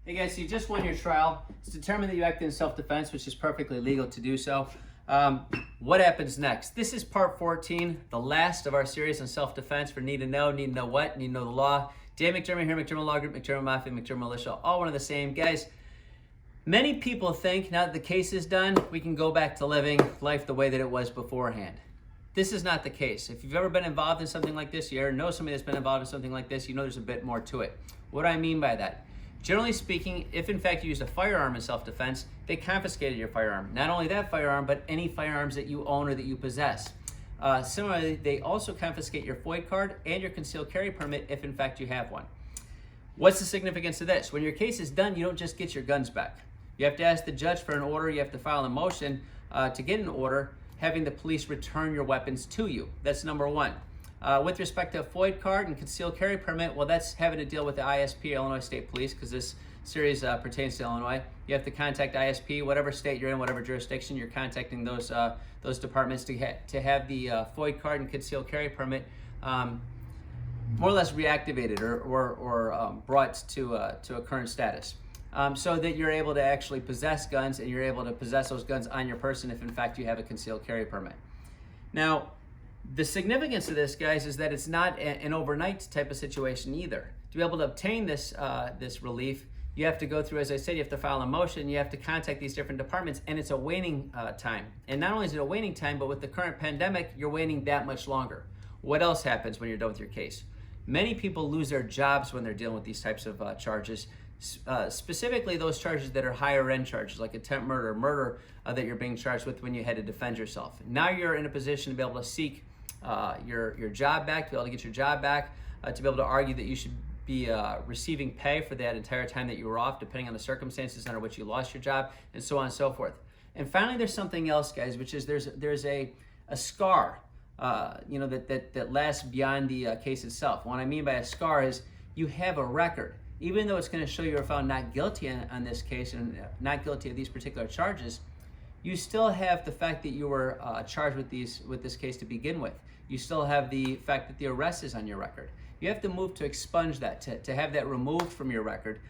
Hey guys, so you just won your trial. It's determined that you acted in self-defense, which is perfectly legal to do so. What happens next? This is part 14, the last of our series on self-defense for Need to Know what? Need to know the law. Dan McDermott here, McDermott Law Group, McDermott Mafia, McDermott Militia, all one and the same. Guys, many people think now that the case is done, we can go back to living life the way that it was beforehand. This is not the case. If you've ever been involved in something like this, you ever know somebody that's been involved in something like this, you know there's a bit more to it. What do I mean by that? Generally speaking, if in fact you used a firearm in self-defense, they confiscated your firearm. Not only that firearm, but any firearms that you own or that you possess. Similarly, they also confiscate your FOID card and your concealed carry permit if in fact you have one. What's the significance of this? When your case is done, you don't just get your guns back. You have to ask the judge for an order, you have to file a motion to get an order having the police return your weapons to you. That's number one. With respect to a FOID card and concealed carry permit, well, that's having to deal with the ISP, Illinois State Police, because this series pertains to Illinois. You have to contact ISP, whatever state you're in, whatever jurisdiction, you're contacting those departments to have the FOID card and concealed carry permit more or less reactivated or brought to a current status. So that you're able to actually possess guns and you're able to possess those guns on your person if in fact you have a concealed carry permit. Now, the significance of this, guys, is that it's not an overnight type of situation either. To be able to obtain this relief, you have to go through, as I said, you have to file a motion, you have to contact these different departments, and it's a waiting time. And not only is it a waiting time, but with the current pandemic, you're waiting that much longer. What else happens when you're done with your case? Many people lose their jobs when they're dealing with these types of charges, specifically those charges that are higher end charges, like attempt murder that you're being charged with when you had to defend yourself. Now you're in a position to be able to seek your job back, to be able to get your job back, to be able to argue that you should be receiving pay for that entire time that you were off, depending on the circumstances under which you lost your job, and so on and so forth. And finally, there's something else, guys, which is there's a scar, that lasts beyond the case itself. What I mean by a scar is you have a record. Even though it's going to show you were found not guilty on this case and not guilty of these particular charges, you still have the fact that you were charged with this case to begin with. You still have the fact that the arrest is on your record. You have to move to expunge that, to have that removed from your record,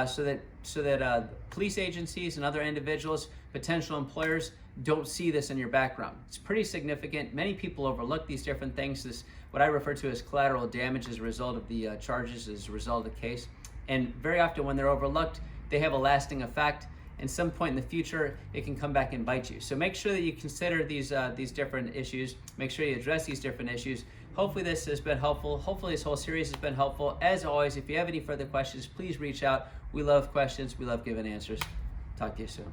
so that police agencies and other individuals, potential employers, don't see this in your background. It's pretty significant. Many people overlook these different things. This, what I refer to as collateral damage as a result of the charges, as a result of the case. And very often when they're overlooked, they have a lasting effect. And some point in the future, it can come back and bite you. So make sure that you consider these different issues. Make sure you address these different issues. Hopefully this has been helpful. Hopefully this whole series has been helpful. As always, if you have any further questions, please reach out. We love questions. We love giving answers. Talk to you soon.